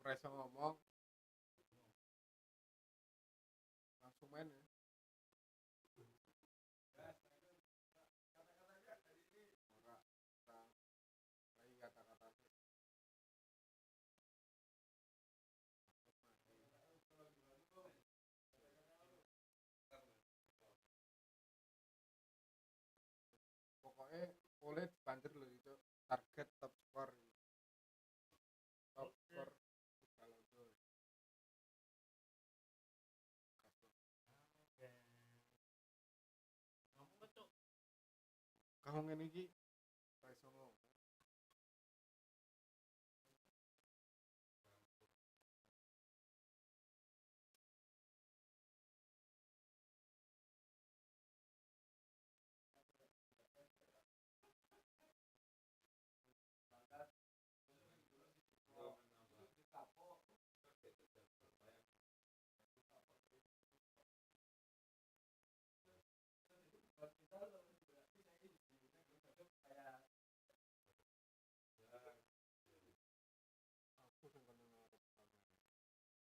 Raiso ngomong langsung main ya. Lagi kata-kata pokoknya OLE dibanjir loh itu target top score kalau tuh kamu ngene iki raiso ngomong.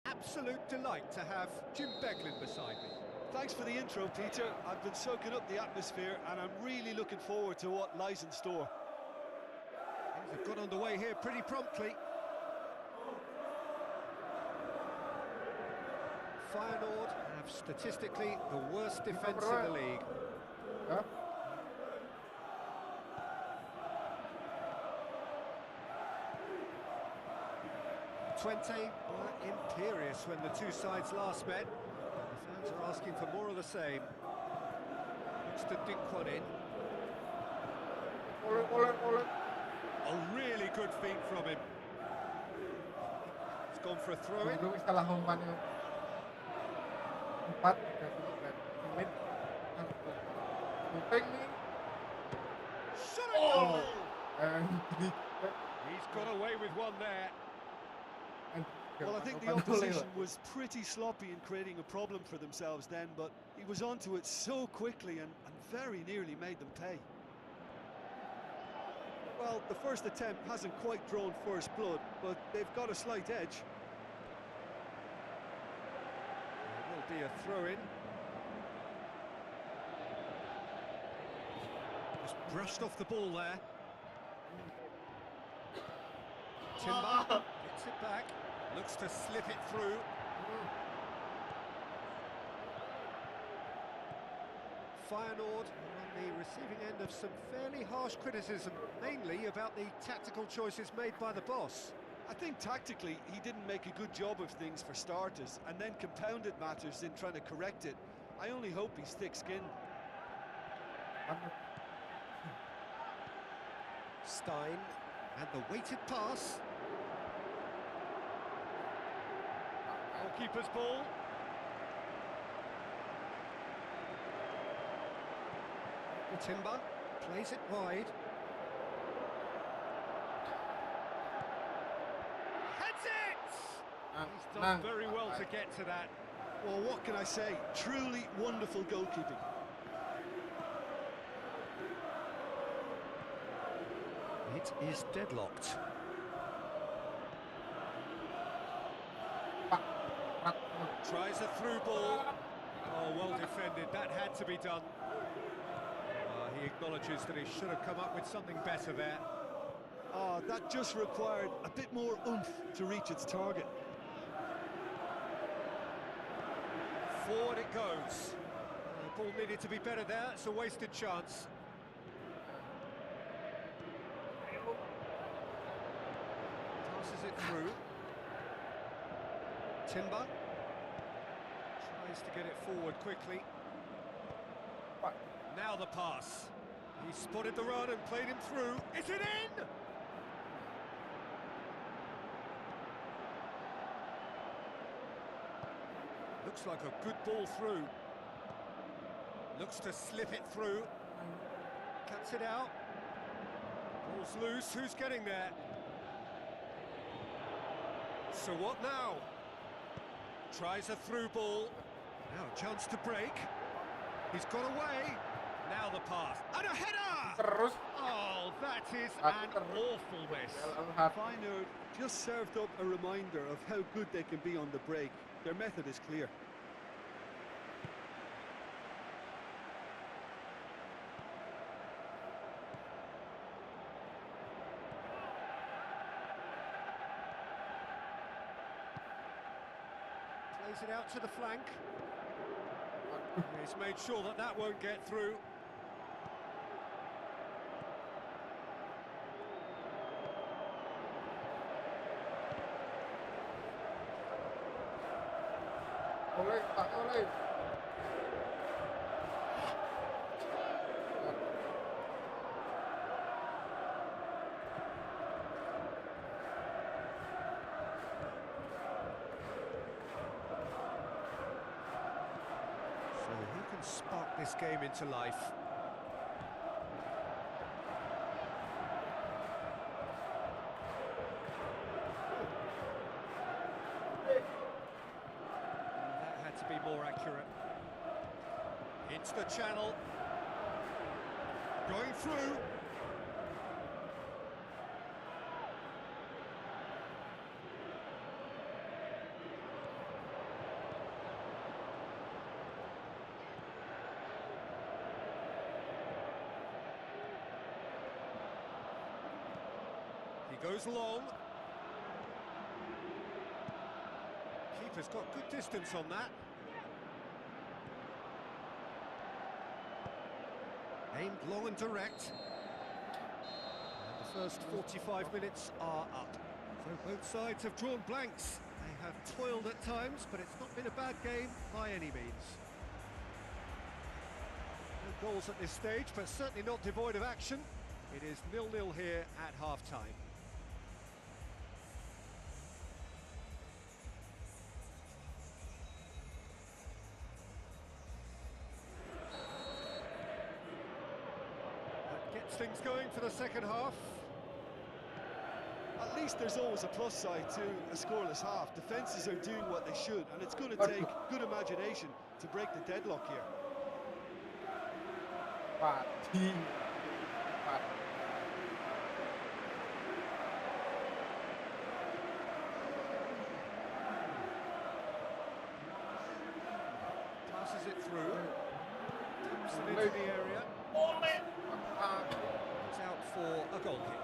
Absolute delight to have Jim Beglin beside me. Thanks for the intro, Peter. I've been soaking up the atmosphere and I'm really looking forward to what lies in store. Things have got underway here pretty promptly. Feyenoord have statistically the worst defence in the league. Huh? 20 were imperious when the two sides last met. The fans are asking for more of the same. Looks to dink one in. Ole. A really good feat from him. It's gone for a throw-in. Dulu salah umpan itu 4 menit shooting nih. Shot a goal! He's He's got away with one there. Well, I think the opposition was pretty sloppy in creating a problem for themselves then, but he was onto it so quickly and very nearly made them pay. Well, the first attempt hasn't quite drawn first blood, but they've got a slight edge. There will be a throw-in. Just brushed off the ball there. Timber gets it back. Looks to slip it through. Feyenoord are on the receiving end of some fairly harsh criticism, mainly about the tactical choices made by the boss. I think tactically he didn't make a good job of things for starters, and then compounded matters in trying to correct it. I only hope he's thick-skinned. Stein, and the weighted pass. Goalkeeper's ball. Timber plays it wide. Heads it! He's done very well to get to that. Well, what can I say? Truly wonderful goalkeeping. It is deadlocked. Tries a through ball. Oh, well defended. That had to be done. He acknowledges that he should have come up with something better there. Oh, that just required a bit more oomph to reach its target. Forward it goes. The ball needed to be better there. It's a wasted chance. Passes it through. Timber tries to get it forward quickly. Now the pass. He spotted the run and played him through. Is it in? Looks like a good ball through. Looks to slip it through. Cuts it out. Ball's loose. Who's getting there? So what now? Tries a through ball. Now a chance to break. He's got away. Now the pass. And a header! Terus. Oh, That is Aku an terus awful miss. Feyenoord just served up a reminder of how good they can be on the break. Their method is clear. Plays it out to the flank. He's made sure that that won't get through. Oleh, tak oleh. So who can spark this game into life? That had to be more accurate. Into the channel. Going through. He goes long. Keeper's got good distance on that. Aimed long and direct. And the first 45 minutes are up. So both sides have drawn blanks. They have toiled at times, but it's not been a bad game by any means. No goals at this stage, but certainly not devoid of action. It is 0-0 here at half-time. Gets things going for the second half. At least there's always a plus side to a scoreless half. Defences are doing what they should, and it's going to take good imagination to break the deadlock here. Padi. Passes it through. Taps it into the area. It's out for a goal kick.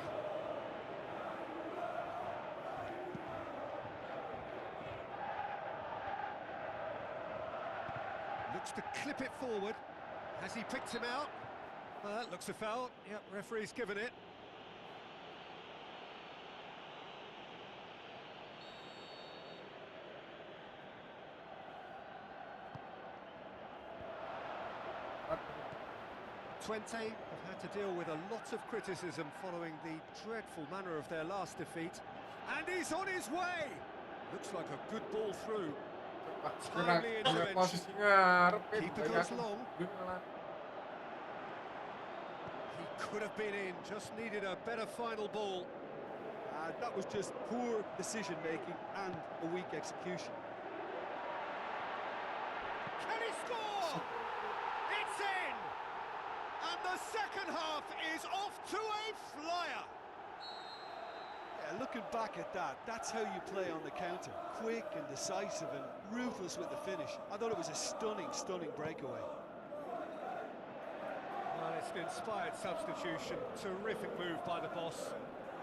Looks to clip it forward. Has he picked him out? Well, that looks a foul. Yep, referee's given it. Twente have had to deal with a lot of criticism following the dreadful manner of their last defeat. And he's on his way! Looks like a good ball through. Timely intervention. Posisinya Keeper goes long. He could have been in, just needed a better final ball. That was just poor decision-making and a weak execution. Can he score? It's in! And the second half is off to a flyer. Yeah, looking back at that, that's how you play on the counter. Quick and decisive and ruthless with the finish. I thought it was a stunning, stunning breakaway. Well, it's an inspired substitution. Terrific move by the boss.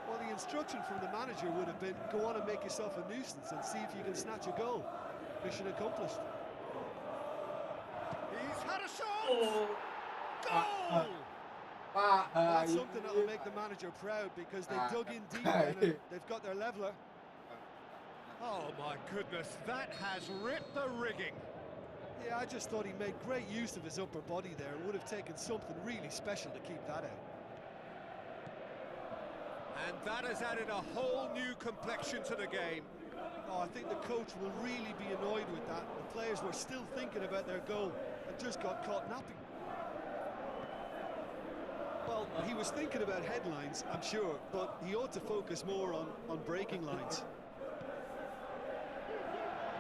Well, the instruction from the manager would have been, go on and make yourself a nuisance and see if you can snatch a goal. Mission accomplished. He's had a shot! Goal! Well, that's something that will make the manager proud because they dug in deep and they've got their leveller. Oh my goodness, that has ripped the rigging. Yeah, I just thought he made great use of his upper body there and would have taken something really special to keep that out. And that has added a whole new complexion to the game. Oh, I think the coach will really be annoyed with that. The players were still thinking about their goal and just got caught napping. Well, he was thinking about headlines, I'm sure, but he ought to focus more on breaking lines.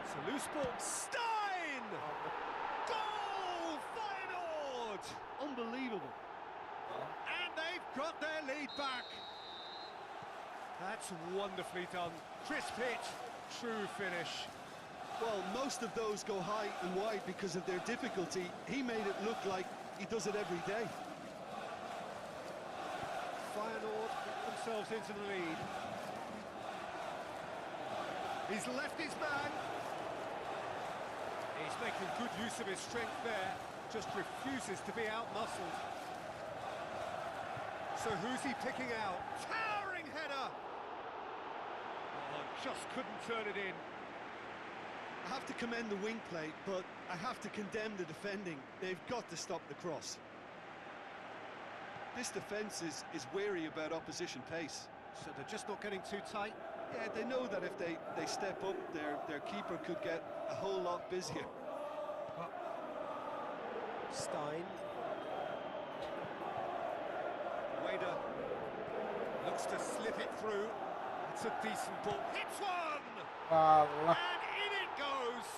It's a loose ball. Stein! Goal! Feyenoord! Unbelievable. And they've got their lead back. That's wonderfully done. Crisp hit, true finish. Well, most of those go high and wide because of their difficulty. He made it look like he does it every day. Feyenoord get themselves into the lead. He's left his man. He's making good use of his strength there. Just refuses to be out-muscled. So who's he picking out? Towering header! Oh, just couldn't turn it in. I have to commend the wing play, but I have to condemn the defending. They've got to stop the cross. This defence is wary about opposition pace. So they're just not getting too tight? Yeah, they know that if they step up, their keeper could get a whole lot busier. Stein. Wader looks to slip it through. It's a decent ball. Hits one! Walah. And in it goes!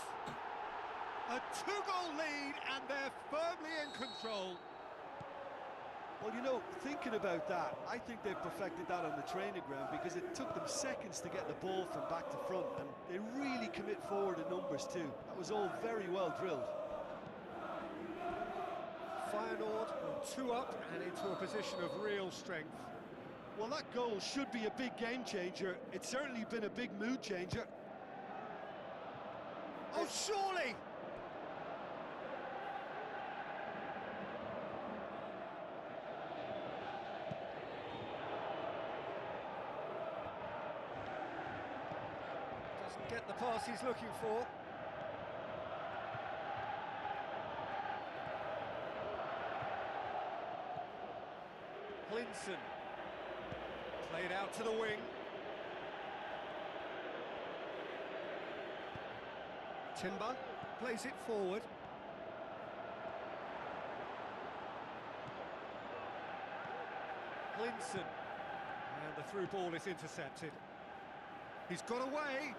A two-goal lead, and they're firmly in control. Well, you know, thinking about that, I think they've perfected that on the training ground because it took them seconds to get the ball from back to front, and they really commit forward in numbers too. That was all very well drilled. Feyenoord are 2 up and into a position of real strength. Well, that goal should be a big game changer. It's certainly been a big mood changer. Oh, surely! Doesn't get the pass he's looking for. Hlinson. Played out to the wing. Timber plays it forward. Hlinson. And the through ball is intercepted. He's got away.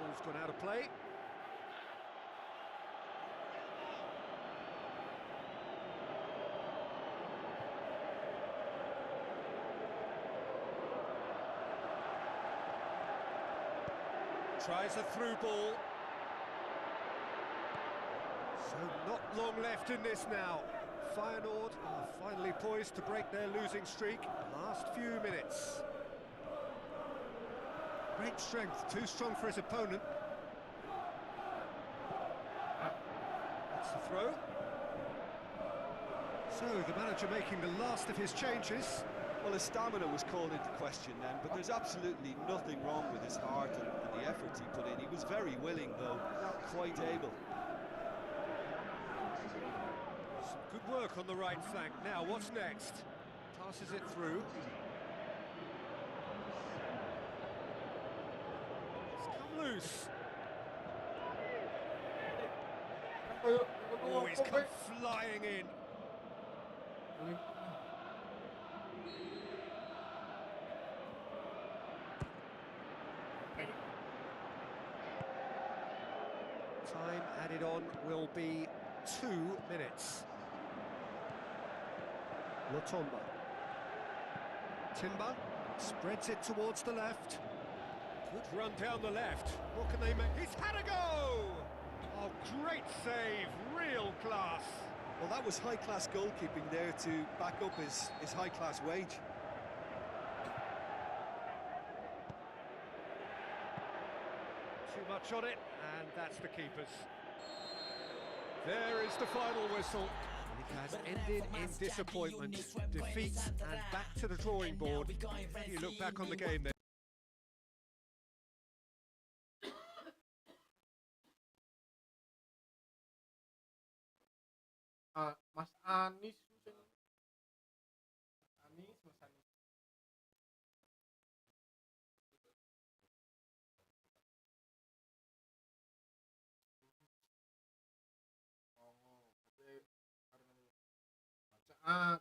Ball's gone out of play. Tries a through ball. So not long left in this now. Feyenoord are finally poised to break their losing streak. Last few minutes. Great strength, too strong for his opponent. That's the throw. So the manager making the last of his changes. Well, his stamina was called into question then, but there's absolutely nothing wrong with his heart and the efforts he put in. He was very willing, though, not quite able. Some good work on the right flank. Now, what's next? Passes it through. It's come loose. Oh, he's come flying in. Time added on will be 2 minutes. Lotomba. Timber spreads it towards the left. Good run down the left. What can they make? He's had a go! Oh, great save, real class. Well, that was high-class goalkeeping there to back up his high-class wage. Too much on it, and that's the keeper's. There is the final whistle. It has ended in disappointment, defeat, and back to the drawing board. How do you look back on the game then? Mas Anis, Mas Anis. Bacaan.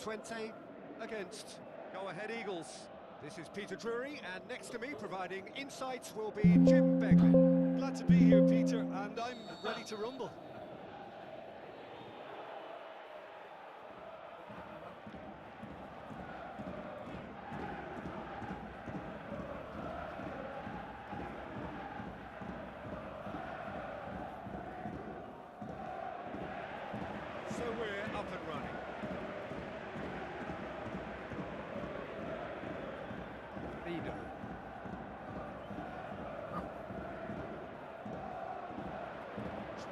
20 against. Go ahead, Eagles. This is Peter Drury, and next to me, providing insights, will be Jim Beglin. Glad to be here, Peter, and I'm ready to rumble. So we're up and running. Leader.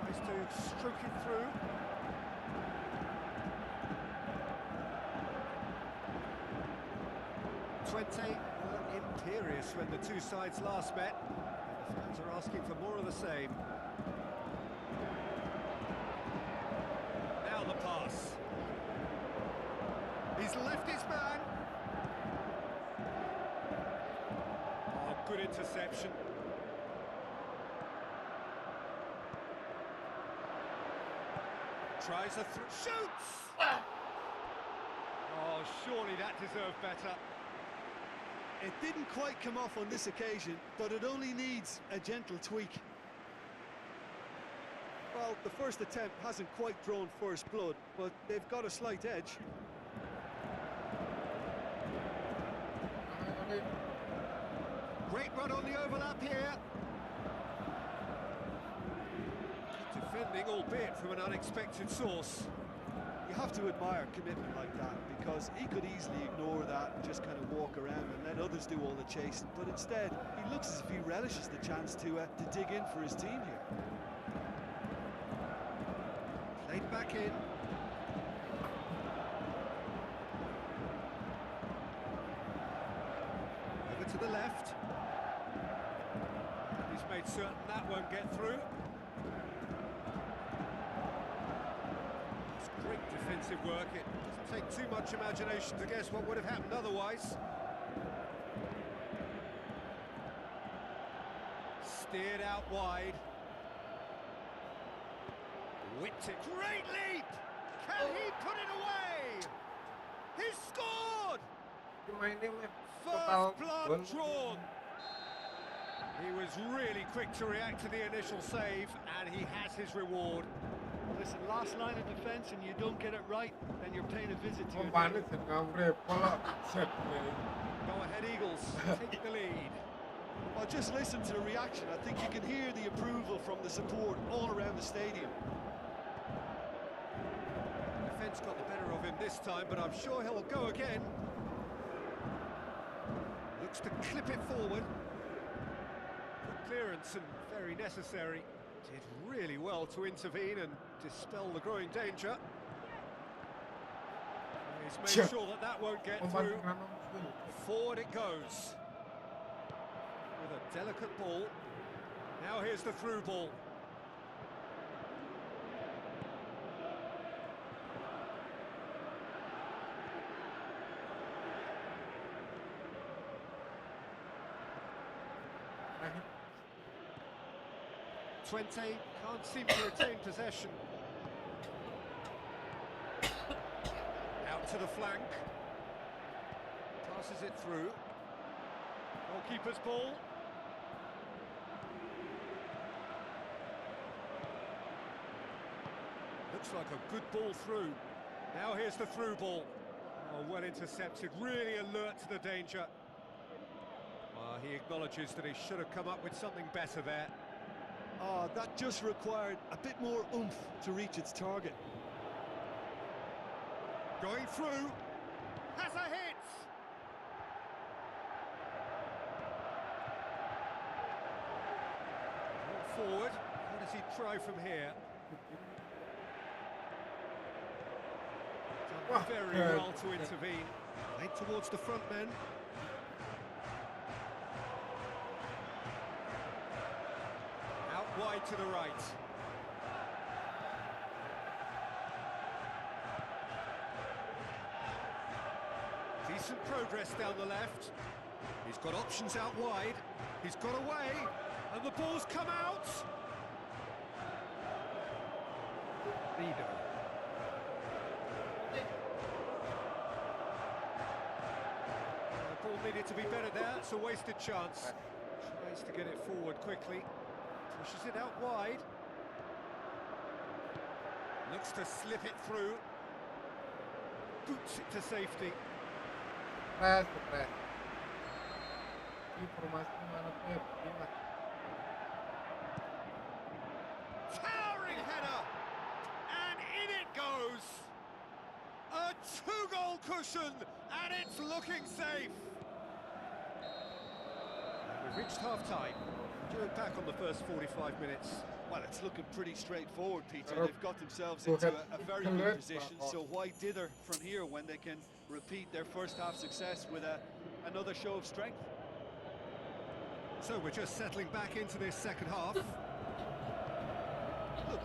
Tries to stroke it through. Imperious when the two sides last met. And the fans are asking for more of the same. Now the pass. He's left his man. Oh, good interception. Tries a shoots! Oh, surely that deserved better. It didn't quite come off on this occasion, but it only needs a gentle tweak. Well, the first attempt hasn't quite drawn first blood, but they've got a slight edge. Great run on the overlap here. Good defending, albeit from an unexpected source. You have to admire commitment like that, because he could easily ignore that and just kind of walk around and let others do all the chasing, but instead he looks as if he relishes the chance to dig in for his team here. Played back in. Over to the left. He's made certain that won't get through. Great defensive work. It doesn't take too much imagination to guess what would have happened otherwise. Steered out wide. Whipped it. Great leap! Can he put it away? He scored! First blood drawn. He was really quick to react to the initial save, and he has his reward. Listen, last line of defence and you don't get it right, then you're paying a visit to your Membantu team. Go ahead, Eagles. Take the lead. Well, just listen to the reaction. I think you can hear the approval from the support all around the stadium. Defence got the better of him this time, but I'm sure he'll go again. Looks to clip it forward. Good clearance and very necessary. Did really well to intervene and dispel the growing danger. He's made sure that that won't get through. Forward it goes. With a delicate ball. Now here's the through ball. Twente can't seem to retain possession. Out to the flank. Passes it through. Goalkeeper's ball. Looks like a good ball through. Now here's the through ball. Oh, well intercepted, really alert to the danger. He acknowledges that he should have come up with something better there. Oh, that just required a bit more oomph to reach its target. Going through. Has a hit! Forward. What does he try from here? Done very well to intervene. Played towards the front men. Out wide to the right. Decent progress down the left. He's got options out wide. He's got away. And the ball's come out. Leader. Ball needed to be better there, it's a wasted chance. Tries to get it forward quickly, pushes it out wide. Looks to slip it through. Boots it to safety. Press. Informasi mana tuh ya? Towering header! And in it goes! A two-goal cushion, and it's looking safe! And we've reached half-time. Doing back on the first 45 minutes. Well, it's looking pretty straightforward, Peter. Arab. They've got themselves Go into ahead. a very Go good ahead. position, so why dither from here when they can repeat their first half success with another show of strength? So we're just settling back into this second half. Look,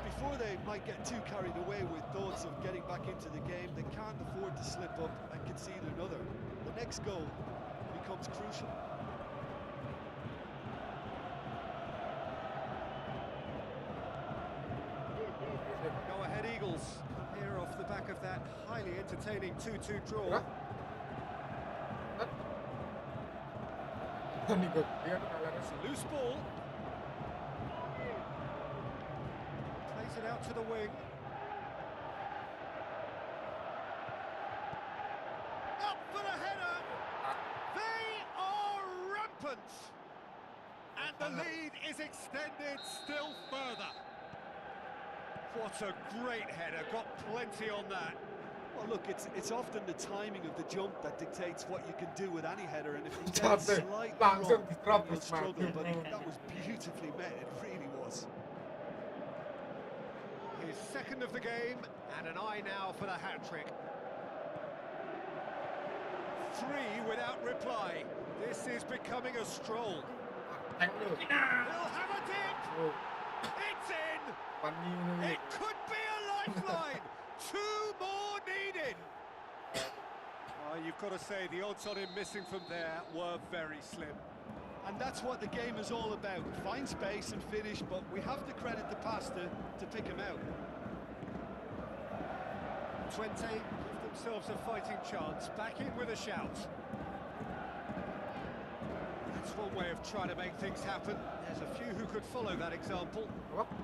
before they might get too carried away with thoughts of getting back into the game, they can't afford to slip up and concede another. The next goal becomes crucial. Go ahead, Eagles. Here off the back of that highly entertaining 2-2 draw. Nih gue lihat kalarnya It's a loose ball. Plays it out to the wing. Up for the header. They are rampant. And the lead is extended still further. What a great header, got plenty on that. Well, look, it's often the timing of the jump that dictates what you can do with any header, and if you get it slightly wrong, langsung then di-drop you'll terus struggle, maju. but that was beautifully met, it really was. His second of the game, and an eye now for the hat-trick. 3 without reply. This is becoming a stroll. Tank lu. He'll have a dip! Oh, It's in! pani ini. It could be a lifeline! 2 more needed! You've got to say, the odds on him missing from there were very slim. And that's what the game is all about. Find space and finish, but we have to credit the pass to pick him out. 20 give themselves a fighting chance, back in with a shout. That's one way of trying to make things happen. There's a few who could follow that example. Apa?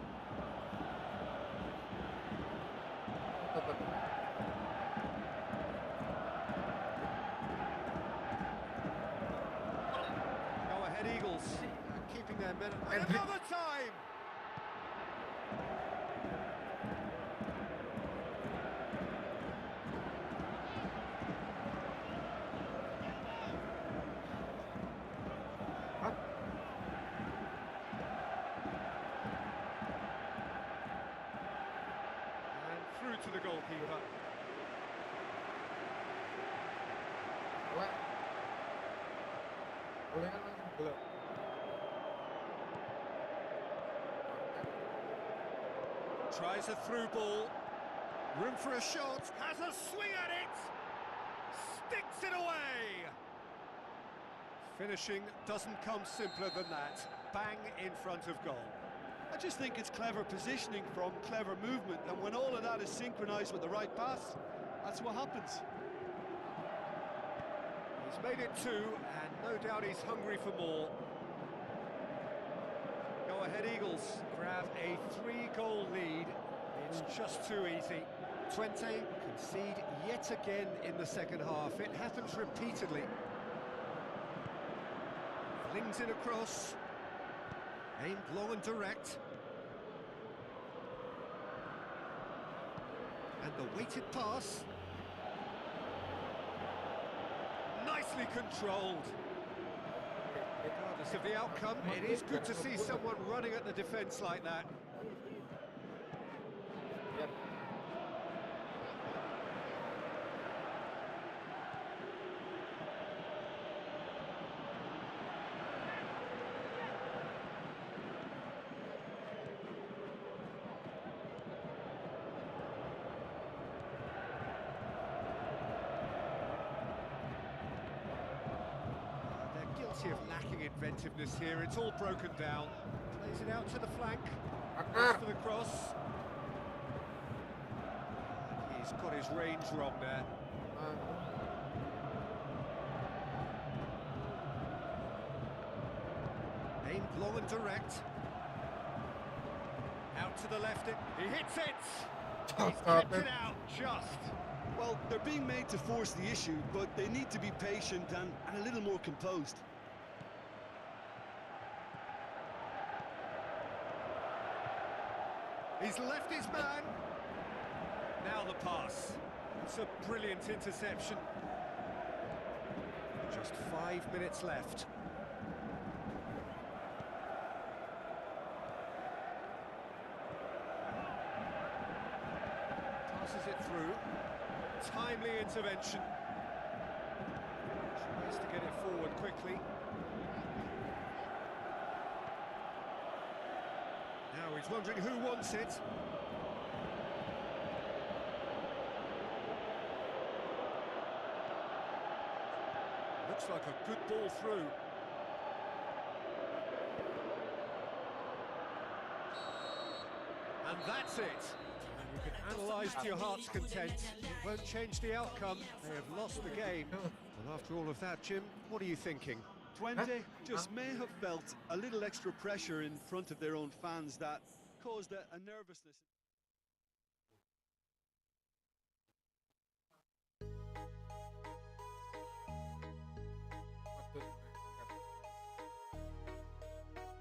Tetap. Go ahead, Eagles. Keeping their men. And Hendrik. another time! Hah? And through to the goalkeeper. Ole. Ole kan langsung gelap. Tries a through ball. Room for a shot. Has a swing at it. Sticks it away. Finishing doesn't come simpler than that. Bang in front of goal. I just think it's clever positioning from clever movement, and when all of that is synchronised with the right pass, that's what happens. He's made it 2, and no doubt he's hungry for more. Go ahead, Eagles. Grab a 3-goal lead. It's just too easy. 20 concede yet again in the second half. It happens repeatedly. Flings it across. Aimed long and direct. And the weighted pass. Nicely controlled. Regardless of the outcome, it is good to see someone running at the defence like that. Lihat. They're guilty of lacking inventiveness here. It's all broken down. Plays it out to the flank. Goes for the cross. He's got his range wrong there. Ah, aimed long and direct. Out to the left, he hits it! He's kept it out, just. Well, they're being made to force the issue, but they need to be patient and a little more composed. He's left his man. Now the pass. It's a brilliant interception. Just 5 minutes left. Passes it through. Timely intervention. Tries to get it forward quickly. Now he's wondering who wants it. Looks like a good ball through. And that's it. You can analyse to your heart's content. It won't change the outcome. They have lost the game. Well, after all of that, Jim, what are you thinking? Twente just may have felt a little extra pressure in front of their own fans that caused a nervousness.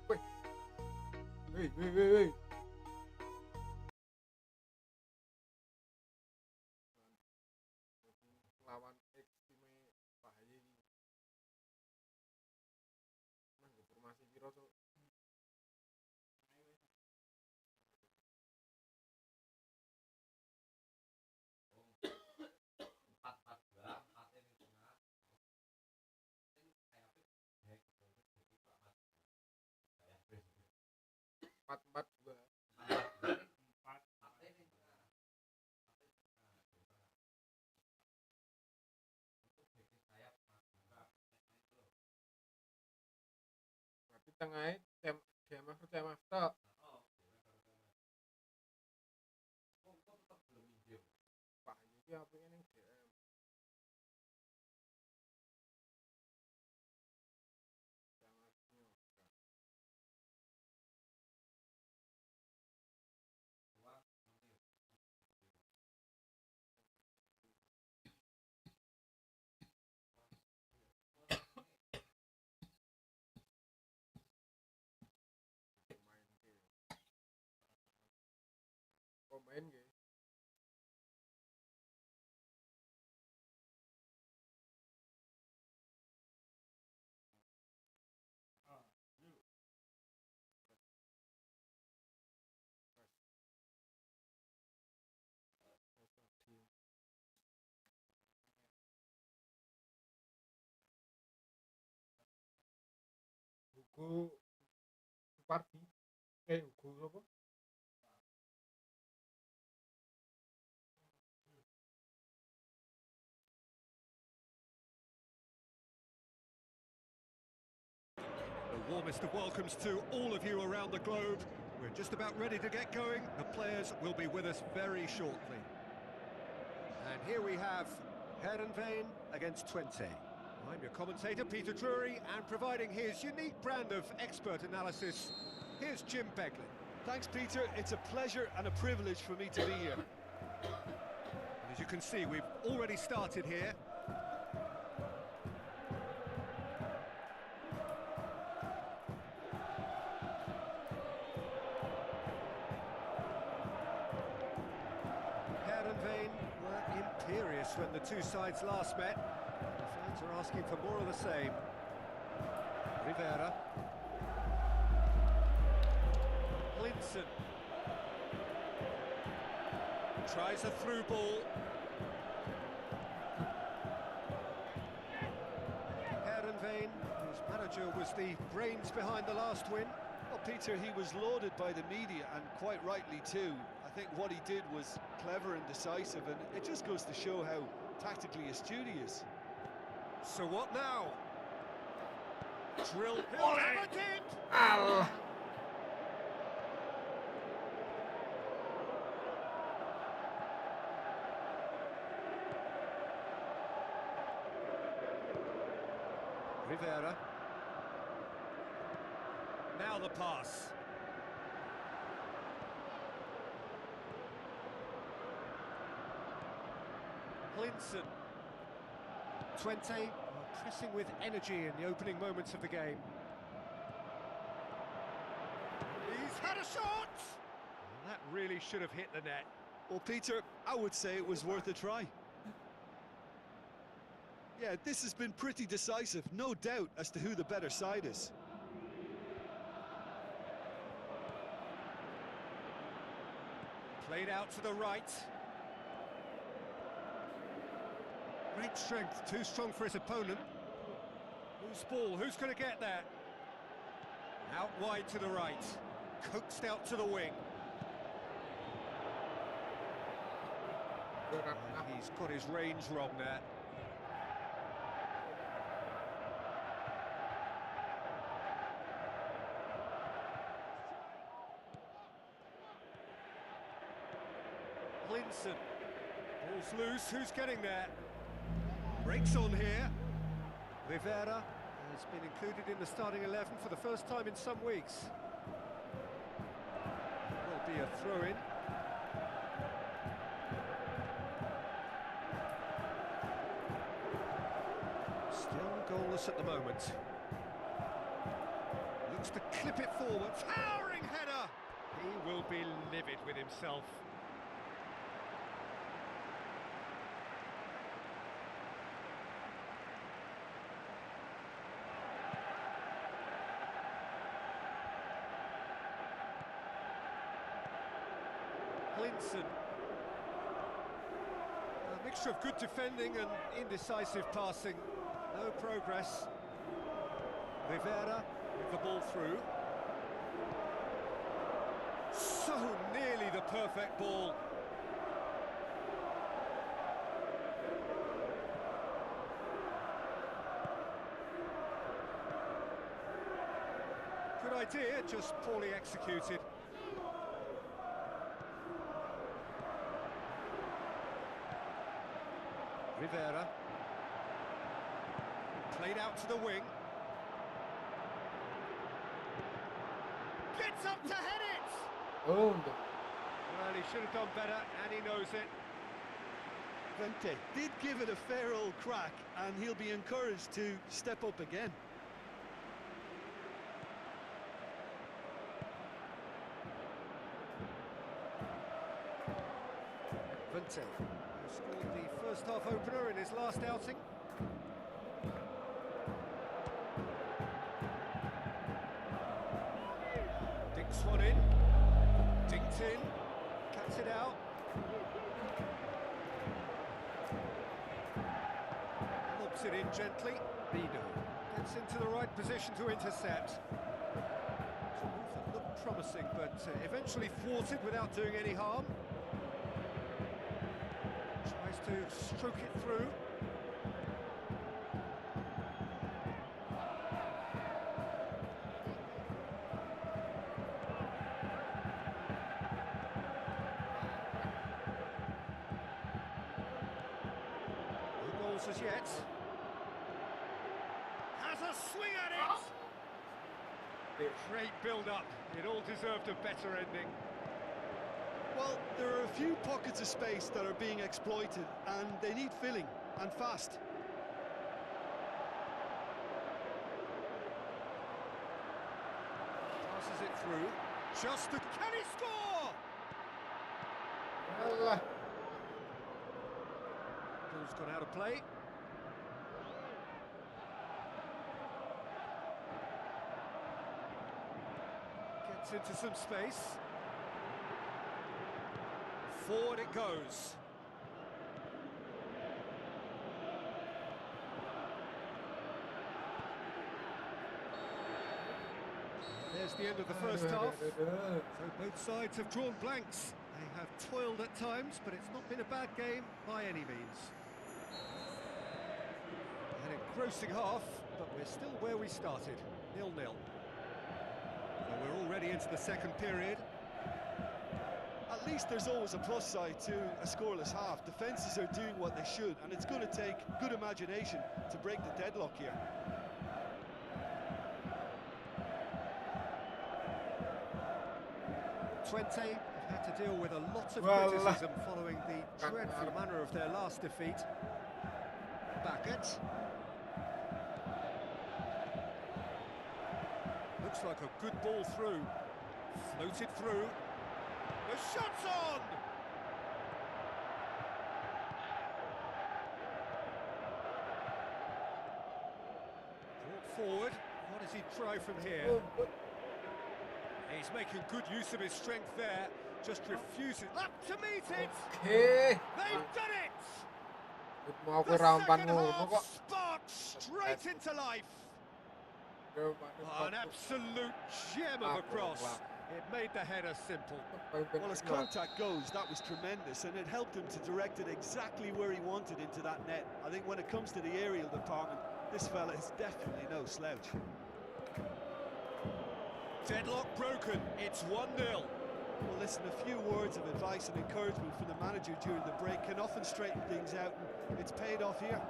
Wih. Lawan X time bahaya iki. Nang formasi piro tuh? Empat dua. Berarti tengahnya DMF tok. Bahaya iki apike ning DM. Main ge. Hugo Supardi. Hugo apa? The warmest of welcomes to all of you around the globe. We're just about ready to get going. The players will be with us very shortly. And here we have Heerenveen against Twente. I'm your commentator, Peter Drury, and providing his unique brand of expert analysis, here's Jim Beglin. Thanks, Peter. It's a pleasure and a privilege for me to be here. And as you can see, we've already started here. Heerenveen were imperious when the two sides last met. The fans are asking for more of the same. Rivera. Linson. Tries a through ball. Heerenveen, whose manager was the brains behind the last win. Well, Peter, he was lauded by the media, and quite rightly too. I think what he did was clever and decisive, and it just goes to show how tactically astute he is. So what now? Drill. He'll have it in! Allah. Rivera. Now the pass. Hlinson. 20 are pressing with energy in the opening moments of the game. He's had a shot! That really should have hit the net. Well, Peter, I would say it was worth a try. Yeah, this has been pretty decisive, no doubt as to who the better side is. Played out to the right. Great strength, too strong for his opponent. Whose ball? Who's going to get there? Out wide to the right. Coaxed out to the wing. He's got his range wrong there. Hlinson. Ball's loose, who's getting there? Breaks on here. Rivera has been included in the starting 11 for the first time in some weeks. Will be a throw-in. Still goalless at the moment. Looks to clip it forward. Towering header! He will be livid with himself. Hlinson. A mixture of good defending and indecisive passing. No progress. Rivera with the ball through. So nearly the perfect ball. Good idea, just poorly executed. Rivera. Played out to the wing. Gets up to head it! Oh, Well, he should have done better, and he knows it. Vente did give it a fair old crack, and he'll be encouraged to step up again. Vente, who scored the first half opener in his last outing. Dinks one in. Dinked in. Cuts it out. Lobs it in gently. Bino gets into the right position to intercept. It's a move that looked promising, but eventually thwarted without doing any harm. Tries to stroke it through. No goals as yet. Has a swing at it! Great build-up. It all deserved a better ending. Well, there are a few pockets of space that are being exploited, and they need filling, and fast. Passes it through. Just to... Can he score? Allah. Ball's gone out of play. Gets into some space. Forward it goes. There's the end of the first half. So both sides have drawn blanks. They have toiled at times, but it's not been a bad game by any means. An engrossing half, but we're still where we started, 0-0. So we're already into the second period. At least there's always a plus side to a scoreless half. Defences are doing what they should, and it's going to take good imagination to break the deadlock here. 20 have had to deal with a lot of Well, criticism following the can't dreadful matter. manner of their last defeat. Backett. Looks like a good ball through. Floated through. The shot's on! Brought forward. What does he try from here? He's making good use of his strength there. Just refuses. Up to meet it! Oke. They've done it! Mau aku The rampan second ngono half kok. sparked straight into life. Oh, an absolute gem of a cross. It made the header simple. Well, as contact goes, that was tremendous, and it helped him to direct it exactly where he wanted into that net. I think when it comes to the aerial department, this fella is definitely no slouch. Deadlock broken. It's 1-0. Well, listen, a few words of advice and encouragement from the manager during the break can often straighten things out, and it's paid off here.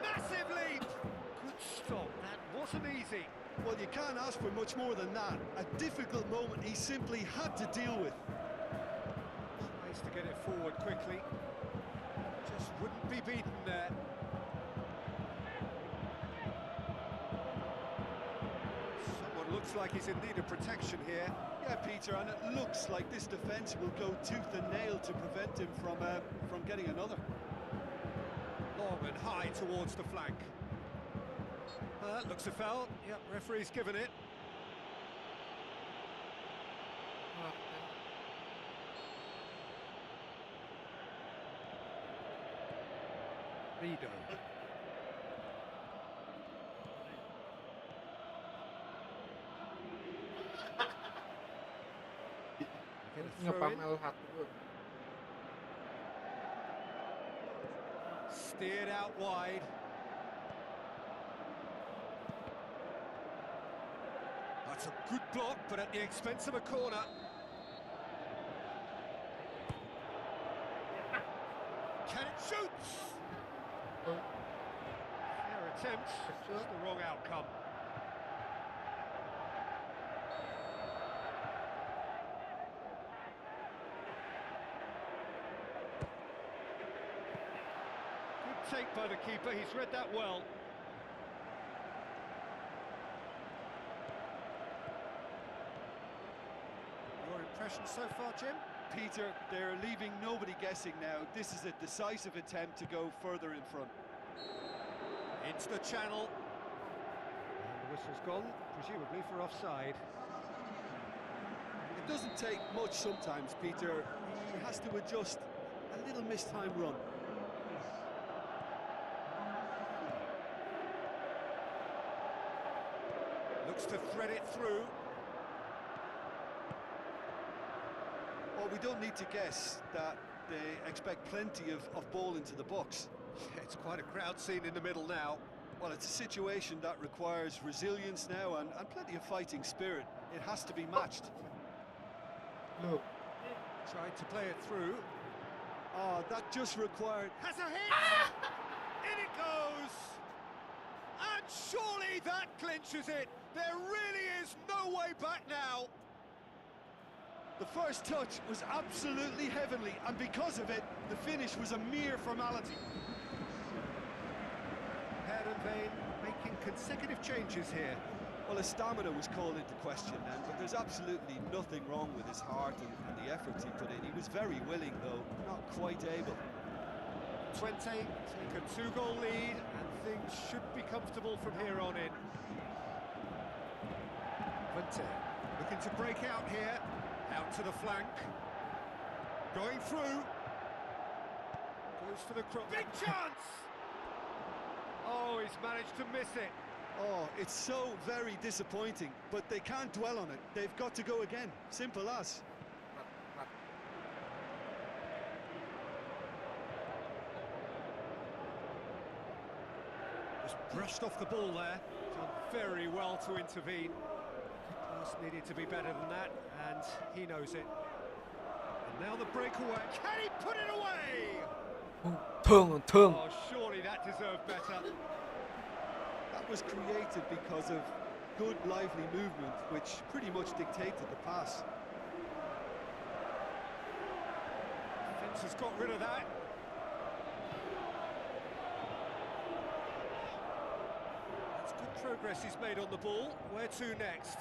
Massive lead. Good stop. That wasn't easy. Well, you can't ask for much more than that. A difficult moment he simply had to deal with. Tries to get it forward quickly. Just wouldn't be beaten there. Someone looks like he's in need of protection here. Yeah, Peter, and it looks like this defence will go tooth and nail to prevent him from getting another. Long and high towards the flank. Looks a foul. Yep, referee's given it. Rido. Get a throw in. Ngepamel satu. Steered out wide. That's a good block, but at the expense of a corner. Can it shoot? Fair attempt, just the wrong outcome. Good take by the keeper, he's read that well. Your impression so far, Jim? Peter, they're leaving nobody guessing now. This is a decisive attempt to go further in front. Into the channel. And the whistle's gone, presumably for offside. It doesn't take much sometimes, Peter. He has to adjust a little mistimed run. Looks to thread it through. Well, we don't need to guess that they expect plenty of ball into the box. It's quite a crowd scene in the middle now. Well, it's a situation that requires resilience now and plenty of fighting spirit. It has to be matched. Look. Tried to play it through. Oh, that just required... Has a hit! In it goes! And surely that clinches it! There really is no way back now! The first touch was absolutely heavenly, and because of it, the finish was a mere formality. Vane making consecutive changes here. Well, his stamina was called into question then, but there's absolutely nothing wrong with his heart and the efforts he put in. He was very willing, though, not quite able. 20, take a 2-goal lead, and things should be comfortable from here on in. Vente looking to break out here, out to the flank, going through, goes for the cross, big chance! Oh, he's managed to miss it. Oh, it's so very disappointing, but they can't dwell on it. They've got to go again, simple as. Just brushed off the ball there, done very well to intervene. Pass needed to be better than that, and he knows it. And now the breakaway, can he put it away? Tung. Oh, surely that deserved better. That was created because of good, lively movement, which pretty much dictated the pass. Defence has got rid of that. That's good progress he's made on the ball. Where to next?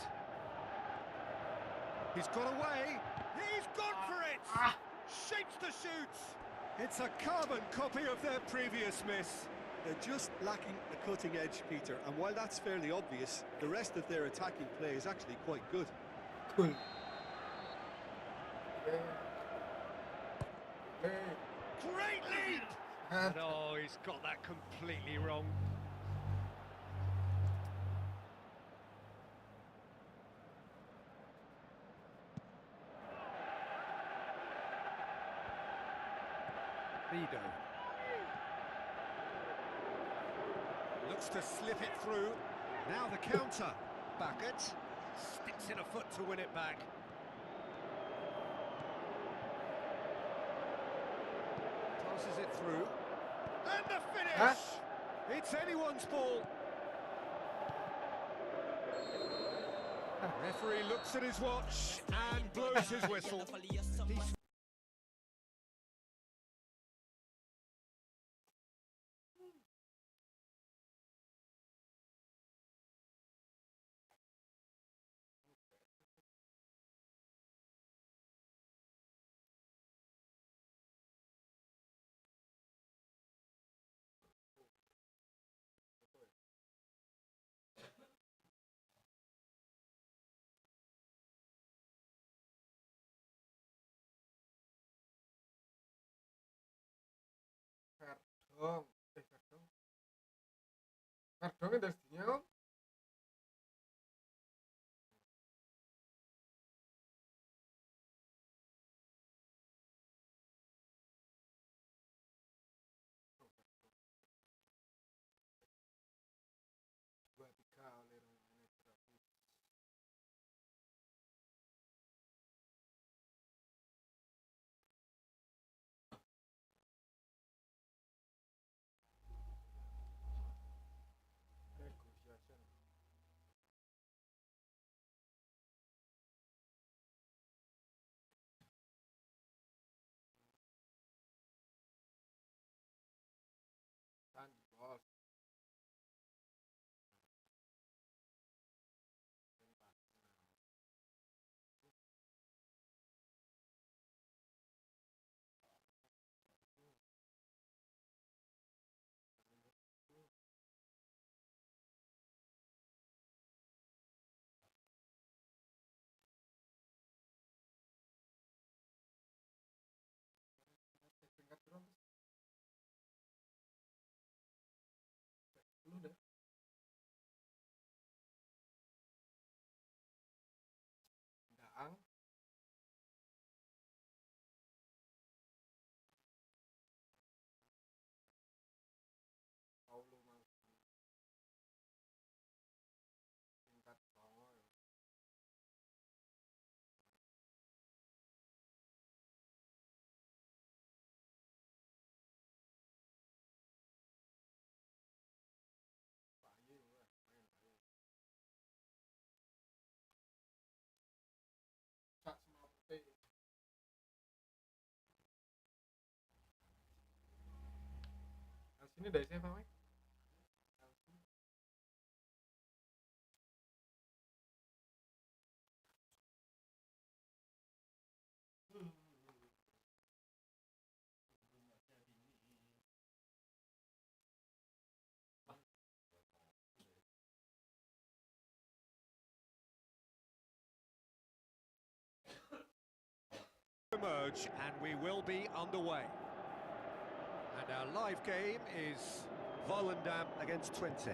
He's got away. He's gone for it! Shapes the shoots! It's a carbon copy of their previous miss. They're just lacking the cutting edge, Peter, and while that's fairly obvious, the rest of their attacking play is actually quite good. Cool. Great leap! And oh, he's got that completely wrong. Vido. Looks to slip it through. Now the counter. Backett sticks in a foot to win it back. Tosses it through. And the finish! Huh? It's anyone's ball. Referee looks at his watch and blows his whistle. Verdong. Verdong. Verdong dari sini om. Udah. Daang. Paulo mang tingkat bawah. Sini dari siapa, Mike? Emerge and we will be underway. And our live game is Volendam against Twente.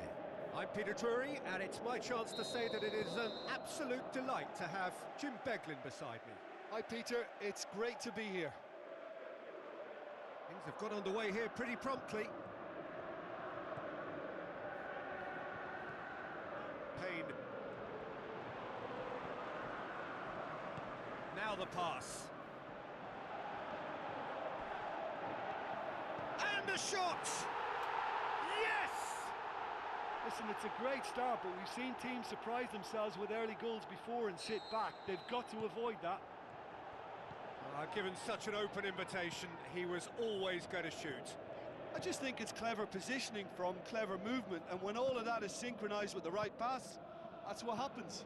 I'm Peter Drury, and it's my chance to say that it is an absolute delight to have Jim Beglin beside me. Hi Peter, it's great to be here. Things have got underway here pretty promptly. Payne. Now the pass. And the shot! Yes! Listen, it's a great start, but we've seen teams surprise themselves with early goals before and sit back. They've got to avoid that. Given such an open invitation, he was always going to shoot. I just think it's clever positioning from clever movement, and when all of that is synchronised with the right pass, that's what happens.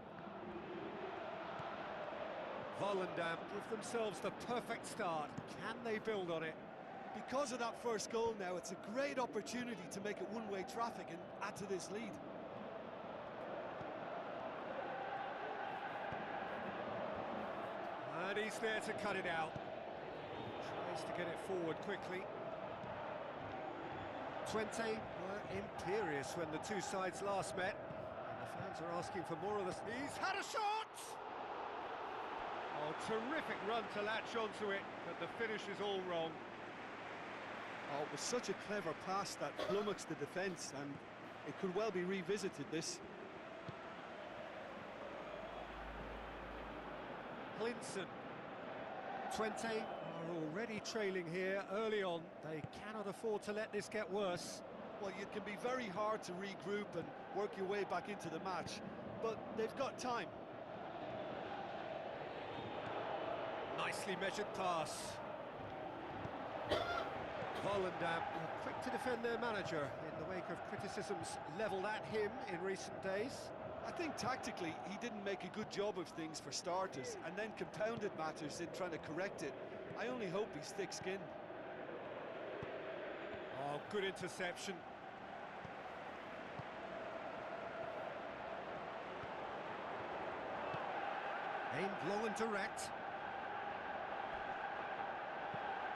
Volendam give themselves the perfect start. Can they build on it? Because of that first goal now, it's a great opportunity to make it one-way traffic and add to this lead. And he's there to cut it out. Tries to get it forward quickly. 20 were imperious when the two sides last met. And the fans are asking for more of this. He's had a shot! Oh, terrific run to latch onto it, but the finish is all wrong. Oh, it was such a clever pass that flummoxed the defence, and it could well be revisited, this. Hlinson. 20 are already trailing here early on. They cannot afford to let this get worse. Well, it can be very hard to regroup and work your way back into the match, but they've got time. Nicely measured pass. Volendam were quick to defend their manager in the wake of criticisms levelled at him in recent days. I think tactically he didn't make a good job of things for starters, and then compounded matters in trying to correct it. I only hope he's thick-skinned. Oh, good interception. Aimed long and direct.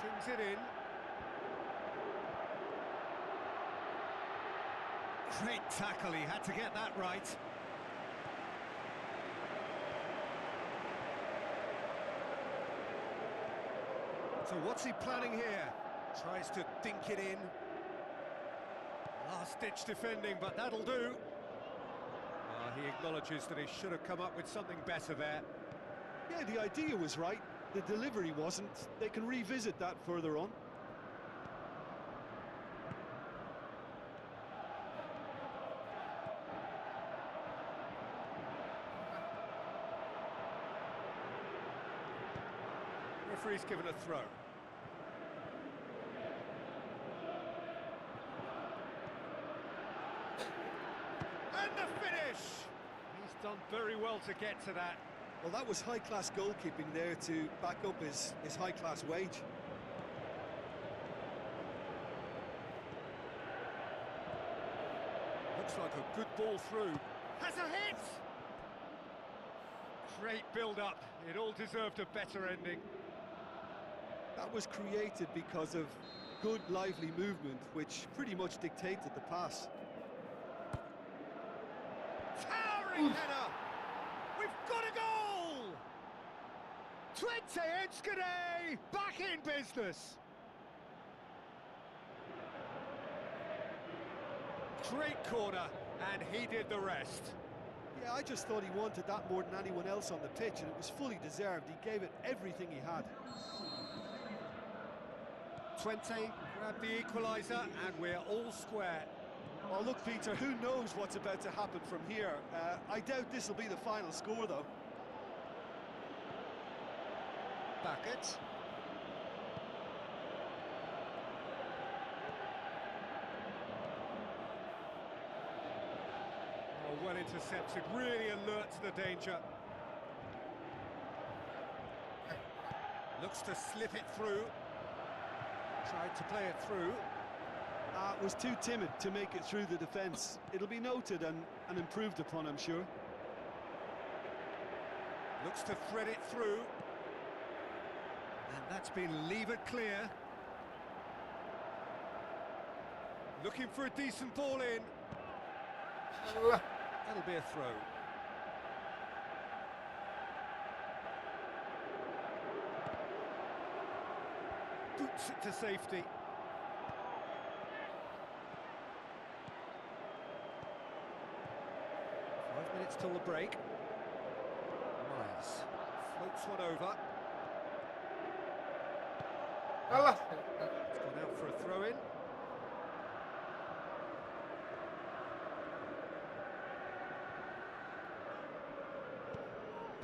Tings it in. Great tackle, he had to get that right. So what's he planning here? Tries to dink it in. Last-ditch defending, but that'll do. He acknowledges that he should have come up with something better there. Yeah, the idea was right. The delivery wasn't. They can revisit that further on. Referee's given a throw. And the finish! He's done very well to get to that. Well, that was high-class goalkeeping there to back up his high-class wage. Looks like a good ball through. Has a hit! Great build-up. It all deserved a better ending. That was created because of good, lively movement, which pretty much dictated the pass. Towering header! We've got a goal! 20 Enschede back in business. Great corner, and he did the rest. Yeah, I just thought he wanted that more than anyone else on the pitch, and it was fully deserved. He gave it everything he had. 20 grabbed the equaliser, and we're all square. Oh, look, Peter, who knows what's about to happen from here? I doubt this will be the final score, though. Bucket. Oh, well intercepted, really alert to the danger. Looks to slip it through. Tried to play it through. Was too timid to make it through the defence. It'll be noted and improved upon, I'm sure. Looks to thread it through. And that's been levered clear. Looking for a decent ball in. That'll be a throw. Boots it to safety. Minutes till the break. Myers floats one over. Alah. It's gone out for a throw-in.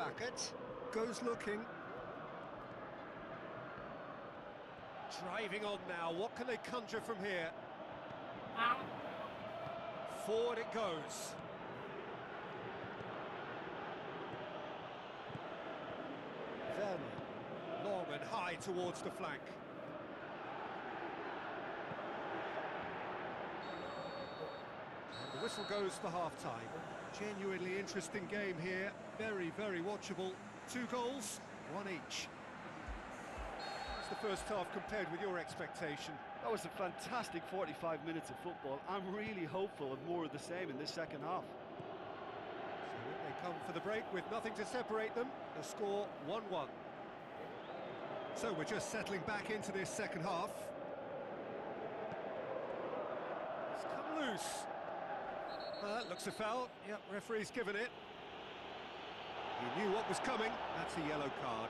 back it. Goes looking. Driving on now. What can they conjure from here? Forward it goes. Bernama. Long and high towards the flank. And the whistle goes for half-time. Genuinely interesting game here. Very, very watchable. 2 goals, 1 each. That's the first half compared with your expectation. That was a fantastic 45 minutes of football. I'm really hopeful of more of the same in this second half. So in they come for the break with nothing to separate them. The score 1-1. So we're just settling back into this second half. It's come loose. That looks a foul. Yep, referee's given it. He knew what was coming. That's a yellow card.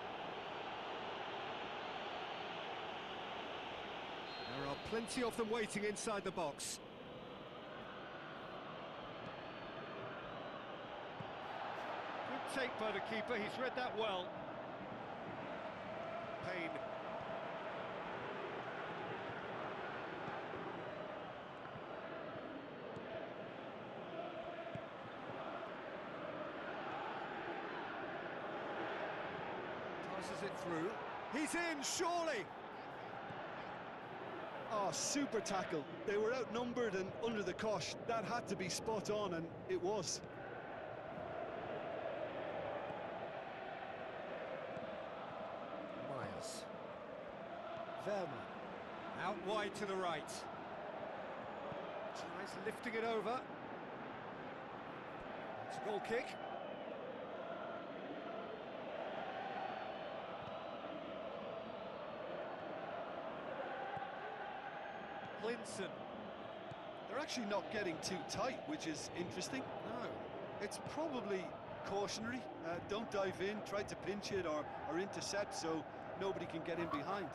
There are plenty of them waiting inside the box. Good take by the keeper. He's read that well. Payne. Passes it through. He's in, surely! Oh, super tackle. They were outnumbered and under the cosh. That had to be spot on, and it was. Myers. Bernama. Out wide to the right. Tries lifting it over. It's a goal kick. Linson. They're actually not getting too tight, which is interesting. No. It's probably cautionary. Don't dive in, try to pinch it or intercept so nobody can get in behind.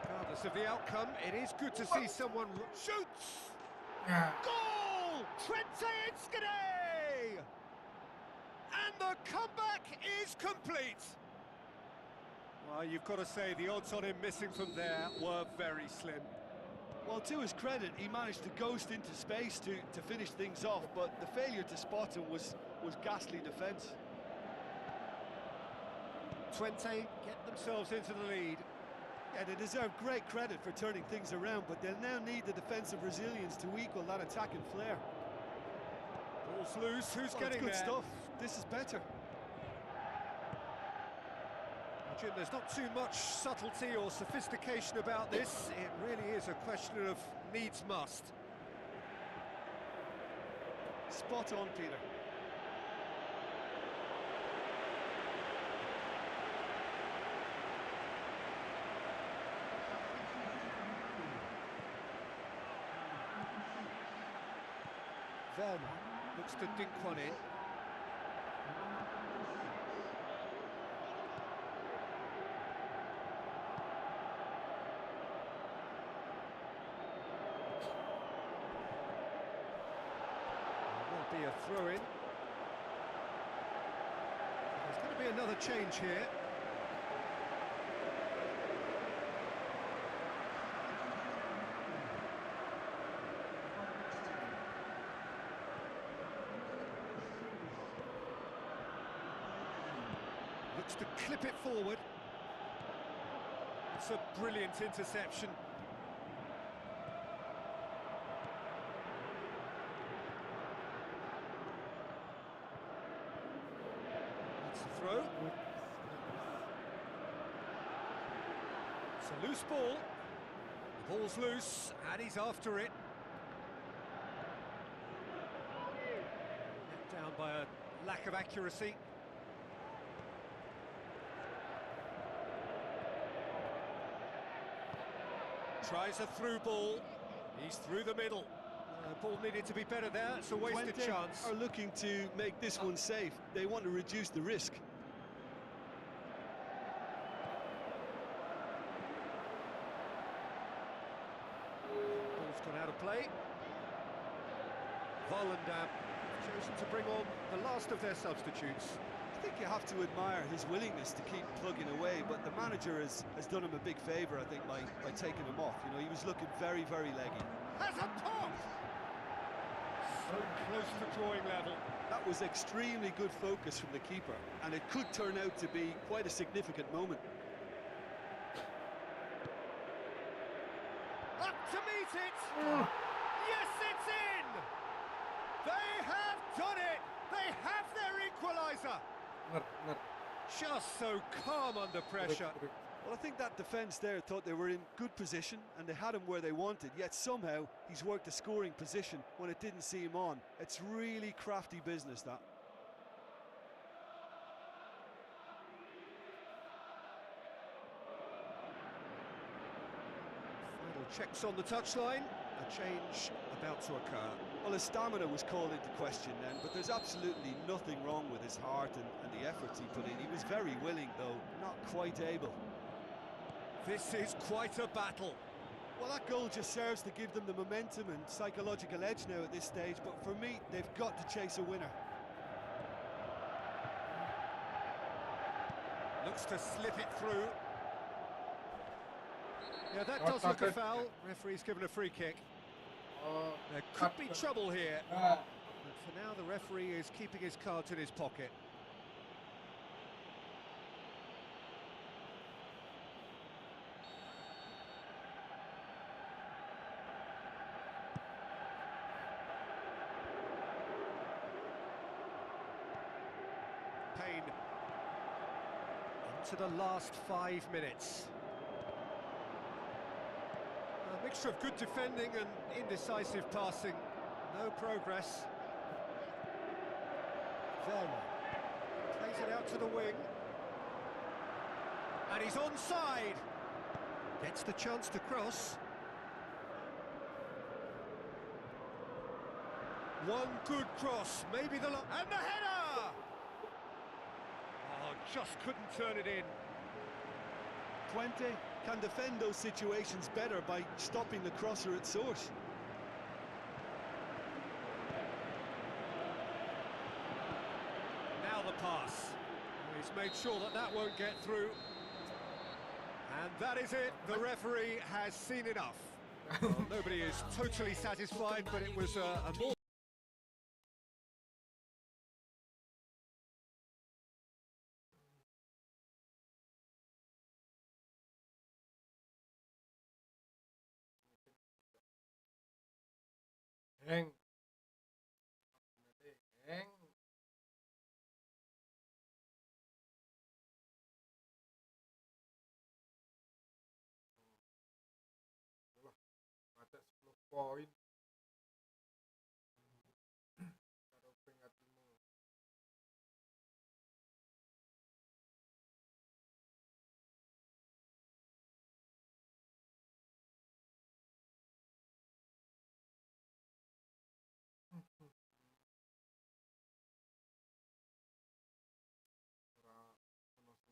Regardless of the outcome, it is good to see someone shoots! Goal! Trente Inskade! And the comeback is complete! Well, you've got to say the odds on him missing from there were very slim. Well, to his credit, he managed to ghost into space to finish things off, but the failure to spot him was ghastly defence. Twente get themselves into the lead. Yeah, they deserve great credit for turning things around, but they'll now need the defensive resilience to equal that attacking flair. Ball's loose, who's getting good there? stuff. This is better. Jim, there's not too much subtlety or sophistication about this. It really is a question of needs must. Spot on, Peter. Bernama looks to dink one in. Be a throw-in. There's going to be another change here. Looks to clip it forward. It's a brilliant interception. Throw. It's a loose ball. The ball's loose, and he's after it. Let down by a lack of accuracy. Tries a through ball. He's through the middle. Ball needed to be better there. It's a wasted chance. Are looking to make this one safe. They want to reduce the risk. Ball's gone out of play. Volendam chosen to bring on the last of their substitutes. I think you have to admire his willingness to keep plugging away, but the manager has done him a big favour, I think, by taking him off. You know, he was looking very, very leggy. Has a pop! So close to drawing level. That was extremely good focus from the keeper, and it could turn out to be quite a significant moment. Up to meet it! Yes, it's in! They have done it! They have their equaliser! Bener. Just so calm under pressure. Well, I think that defence there thought they were in good position and they had him where they wanted, yet somehow he's worked a scoring position when it didn't see him on. It's really crafty business, that. Final checks on the touchline. A change about to occur. Well, his stamina was called into question then, but there's absolutely nothing wrong with his heart and the efforts he put in. He was very willing, though, not quite able. This is quite a battle. Well, that goal just serves to give them the momentum and psychological edge now at this stage, but for me, they've got to chase a winner. Looks to slip it through. Yeah, that does look a foul. Referee's given a free kick. There could be trouble here. But for now, the referee is keeping his cards in his pocket. Payne into the last 5 minutes. A mixture of good defending and indecisive passing. No progress. Bernama plays it out to the wing. And he's onside. Gets the chance to cross. One good cross, maybe the... And the header! Oh, just couldn't turn it in. Twente can defend those situations better by stopping the crosser at source. Now the pass. He's made sure that that won't get through. And that is it. The referee has seen enough. Well, nobody is totally satisfied, but it was a more... Heng. Heng. Udah, ada 10 poin. Taruh peringkat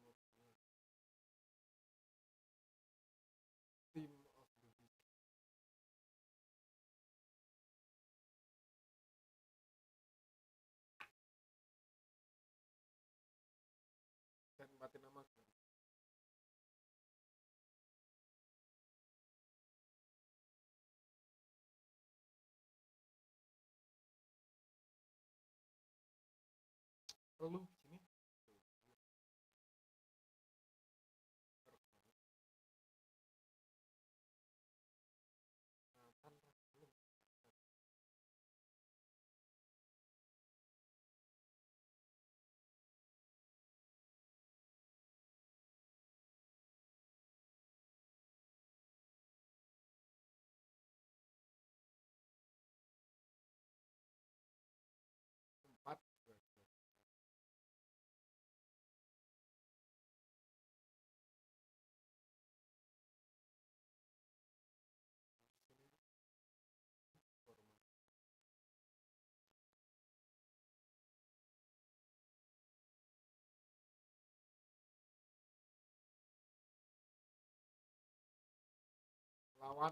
5. Team of the week. Dan batin nama lu sini. Empat. Lawan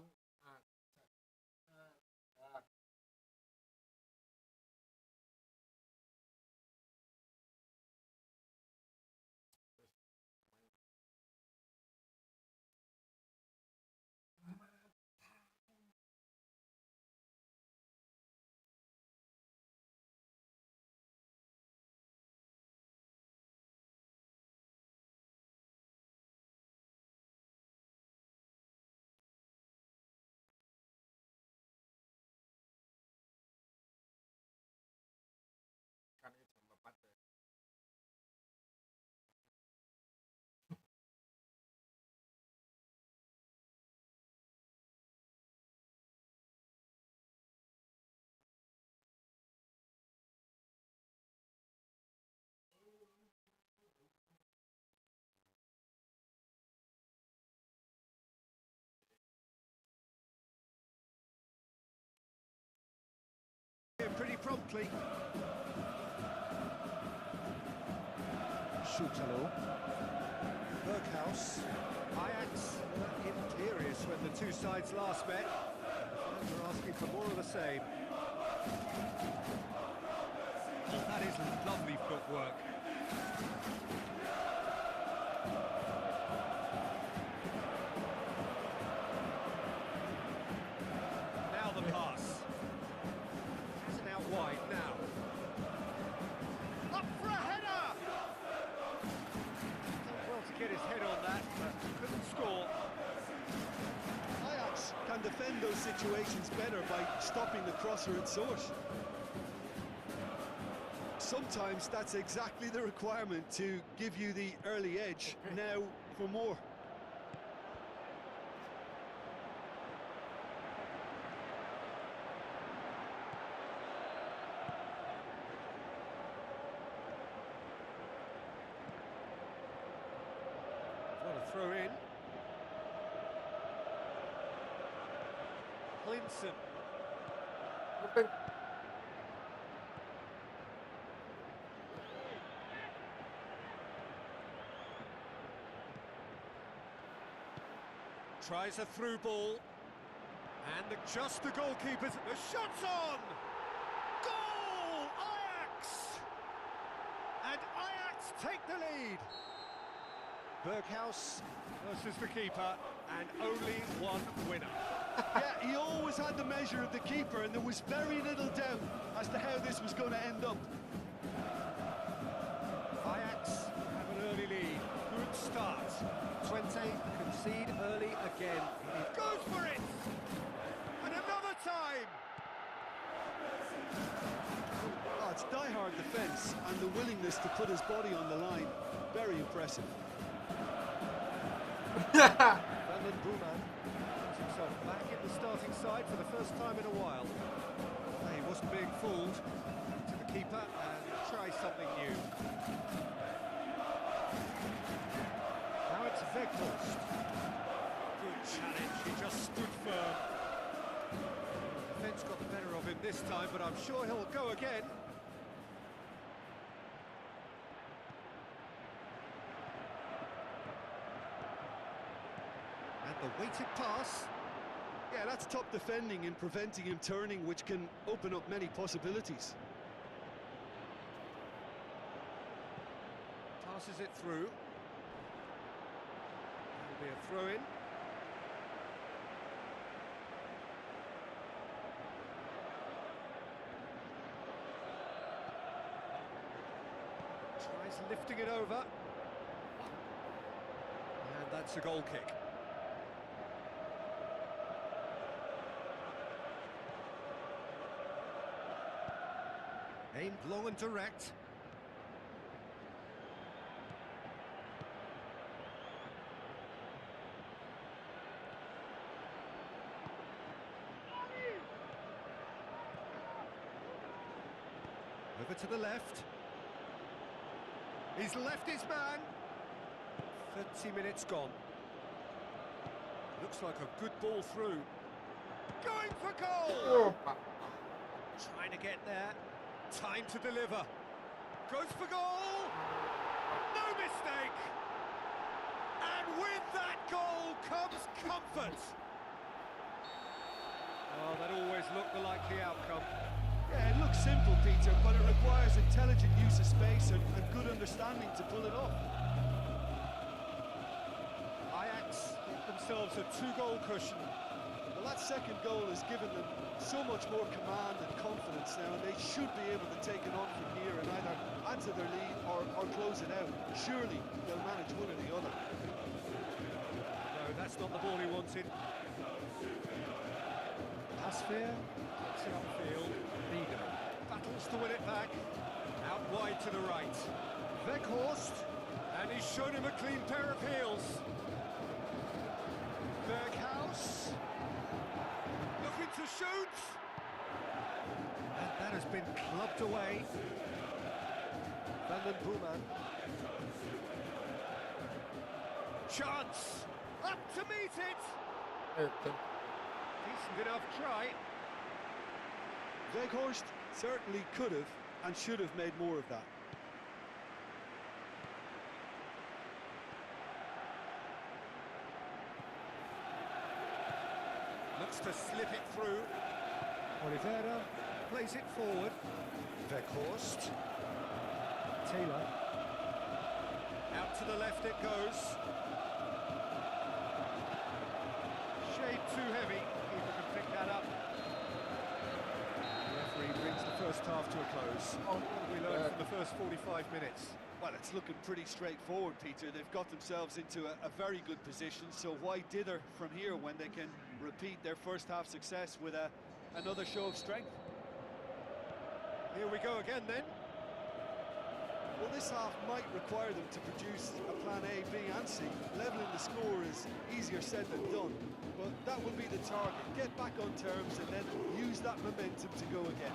pretty promptly. Schutalo. Berghaus. Ajax imperious when the two sides last met. Fans are asking for more of the same. Oh, that is lovely footwork. Now the pass. Has it out wide now. Up for a header! Done well to get his head on that, but couldn't score. Ajax can defend those situations better by stopping the crosser at source. Sometimes that's exactly the requirement to give you the early edge. Now for more. What a throw in. Hlinson. Open. Tries a through ball. And just the goalkeeper's... The shot's on! Goal! Ajax! And Ajax take the lead. Berghaus versus the keeper, and only one winner. Yeah, he always had the measure of the keeper, and there was very little doubt as to how this was going to end up. Ajax have an early lead. Good start. Twente concede early again. He goes for it! And another time! Oh, it's die-hard defence, and the willingness to put his body on the line. Very impressive. Bernama puts himself back in the starting side for the first time in a while. He wasn't being fooled. To the keeper and try something new. Now it's Weghorst. Good challenge, he just stood firm. The defence got the better of him this time, but I'm sure he'll go again. And the weighted pass. Yeah, that's top defending and preventing him turning, which can open up many possibilities. Passes it through. That'll be a throw-in. Tries lifting it over. And that's a goal kick. Aimed long and direct. Over to the left. He's left his man. 30 minutes gone. Looks like a good ball through. Going for goal! Opa. Trying to get there. Time to deliver. Goes for goal! No mistake! And with that goal comes comfort. Oh, that always looked the likely outcome. Yeah, it looks simple, Peter, but it requires intelligent use of space and good understanding to pull it off. Ajax give themselves a 2-goal cushion. Well, that second goal has given them so much more command and confidence now, and they should be able to take it on from here and either add to their lead or close it out. Surely they'll manage one or the other. No, that's not the ball he wanted. Pasveer gets it upfield. Hugo battles to win it back. Out wide to the right. Weghorst, and he's shown him a clean pair of heels. Berghaus, looking to shoot. And that has been clubbed away. Bernama. Chance, up to meet it. Okay. Decent enough try. Weghorst Certainly could have and should have made more of that. Looks to slip it through. Oliveira plays it forward. Weghorst. Taylor. Out to the left it goes. Shade too heavy. Keeper can pick that up. The referee brings the first half to a close. What have we learned from the first 45 minutes? Well, it's looking pretty straightforward, Peter. They've got themselves into a very good position, so why dither from here when they can repeat their first half success with another show of strength? Here we go again then. Well, this half might require them to produce a plan A, B and C. Levelling the score is easier said than done, but that will be the target. Get back on terms and then use that momentum to go again.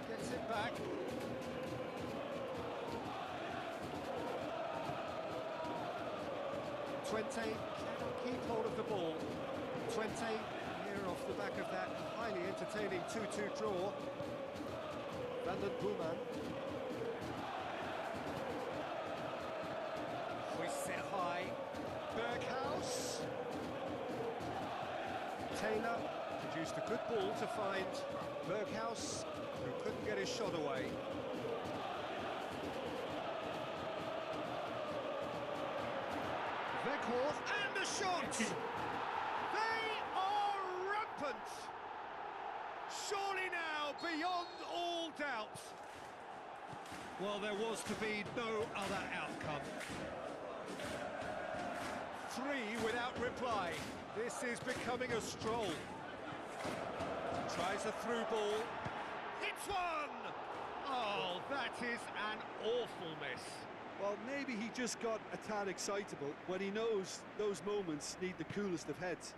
Gets it back. Twente cannot keep hold of the ball. Twente here off the back of that highly entertaining 2-2 draw. Van den Booman. Hoists it high. Berghaus. Taylor produced a good ball to find Berghaus, who couldn't get his shot away. Weghorst and the shot! They are rampant! Surely now, beyond all doubt. Well, there was to be no other outcome. 3 without reply. This is becoming a stroll. Tries a through ball. Hits one! Oh, that is an awful miss. Well, maybe he just got a tad excitable when he knows those moments need the coolest of heads.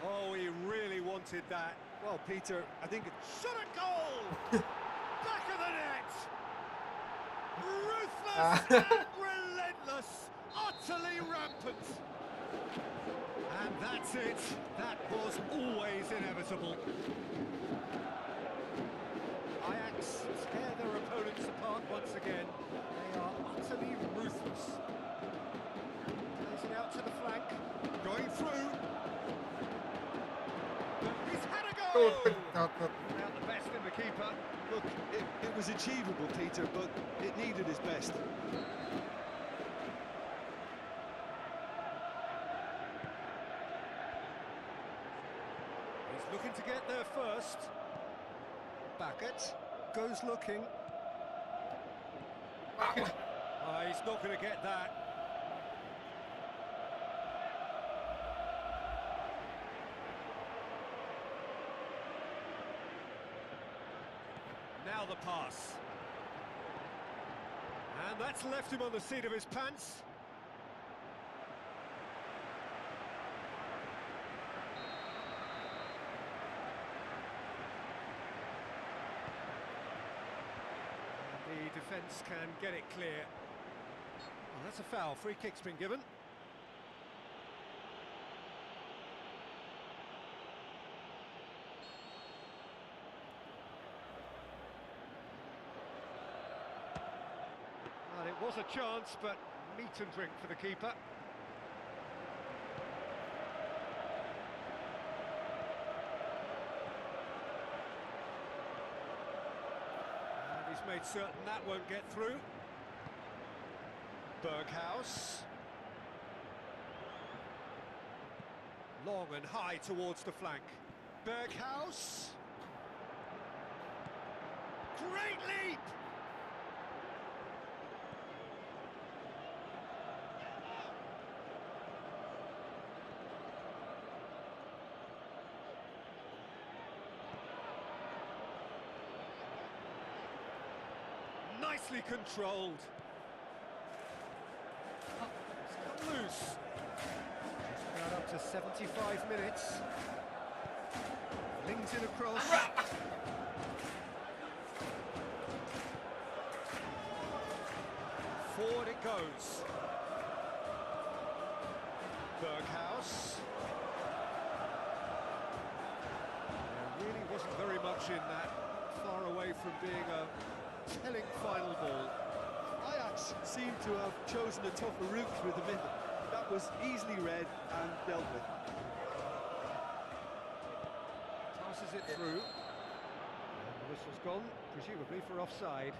Oh, he really wanted that. Well, Peter, I think it's... Shot a goal! Back of the net! Ruthless and relentless! Utterly rampant! And that's it. That was always inevitable. Ajax tear their opponents apart once again. They are utterly ruthless. Plays it out to the flank. Going through. He's had a goal! Without the best in the keeper. Look, it was achievable, Peter, but it needed his best. He's looking to get there first. Backett goes looking. He's not going to get that. Now the pass. And that's left him on the seat of his pants. The defence can get it clear. Well, that's a foul. Free kick's been given. And it was a chance, but meat and drink for the keeper. Made certain that won't get through. Berghaus. Long and high towards the flank. Berghaus. Great leap! Nicely controlled. Oh, it's come loose. Just got up to 75 minutes. Lings it across. Forward it goes. Berghaus. There really wasn't very much in that, far away from being a telling final ball. Ajax seemed to have chosen a tougher route through the middle. That was easily read and dealt with. Passes it through. And the whistle's gone, presumably for offside.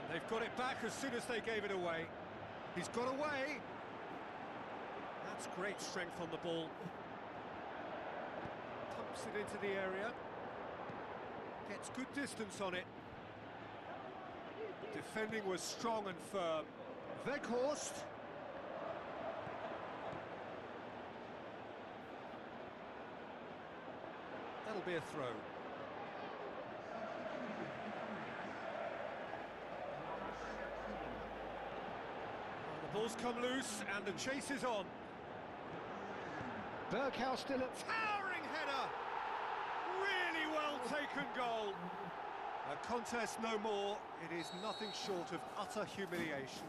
And they've got it back as soon as they gave it away. He's got away. That's great strength on the ball. Pumps it into the area. Gets good distance on it. Defending was strong and firm. Weghorst. That'll be a throw. The ball's come loose and the chase is on. Berghaus still at towering header. Really well taken goal. A contest no more. It is nothing short of utter humiliation.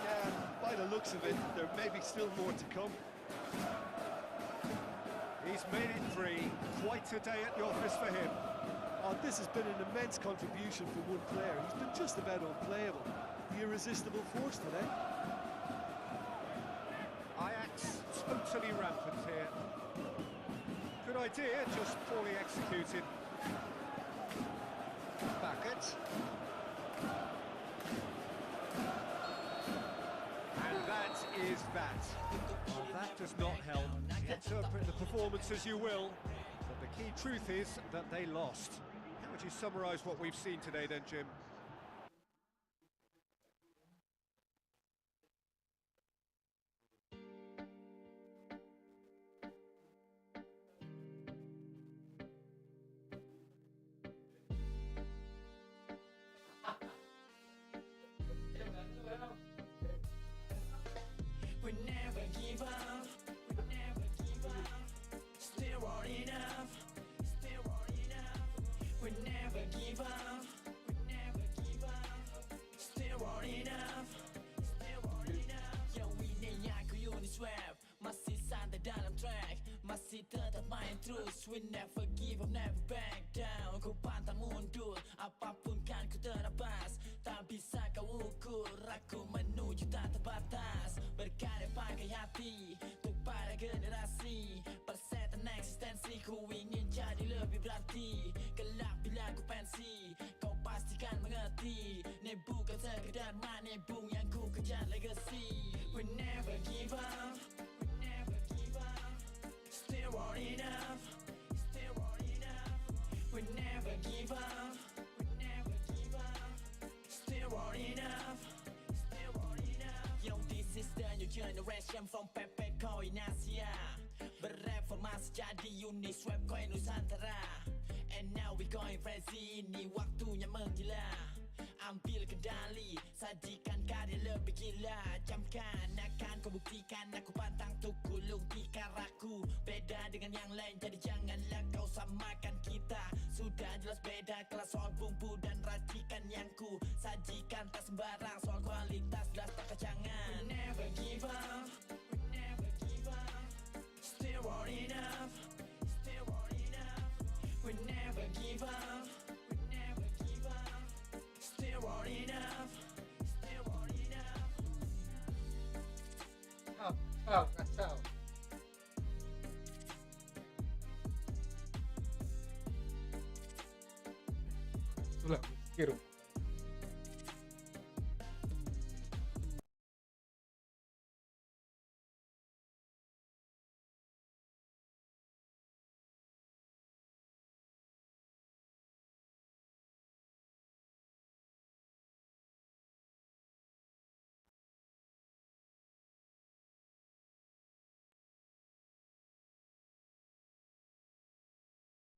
Yeah, by the looks of it, there may be still more to come. He's made it 3. Quite a day at the office for him. Oh, this has been an immense contribution from one player. He's been just about unplayable. The irresistible force today. Ajax totally rampant here. Good idea, just poorly executed. Backett. And that is that. Well, that does not help. Interpret the performance as you will, but the key truth is that they lost. How would you summarise what we've seen today then, Jim? We never give up, we never give up, still on enough, still on enough. We never give up, we never give up, still on enough, still on enough. Yo, we need to you in the swap, masih santai dalam track, masih tetap main terus. We never give up, never back down. Ku pantang mundur, apapun kan ku terabas. Tak bisa kau ukur, aku menuju tak terbatas. Berkarya pakai hati, untuk para generasi. Persetan eksistensi, ku ingin jadi lebih berarti. Kelak bila ku pensi, kau pastikan mengerti. Ini bukan sekedar menebung yang ku kejar legacy. We never give up, we never give up, still on enough, still on enough. We never give up, we never give up, still on enough, still on enough. Yo, this is the new generation from Pepe Koi Nasia. Bereformasi jadi unit swab koi Nusantara. And now we going crazy, ini waktunya menggila. Ambil kendali, sajikan karya lebih gila. Camkan, akan kau buktikan. Aku pantang untuk gulung tikar aku. Beda dengan yang lain, jadi janganlah kau samakan kita. Sudah jelas beda kelas soal bumbu dan racikan yang ku sajikan. Tak sembarang soal kualitas, jelas tak kecangan. We never give up, we never give up, still on enough, still on enough. We never give up, we never give up, still on enough, still on enough. Kacau. Itulah, kira.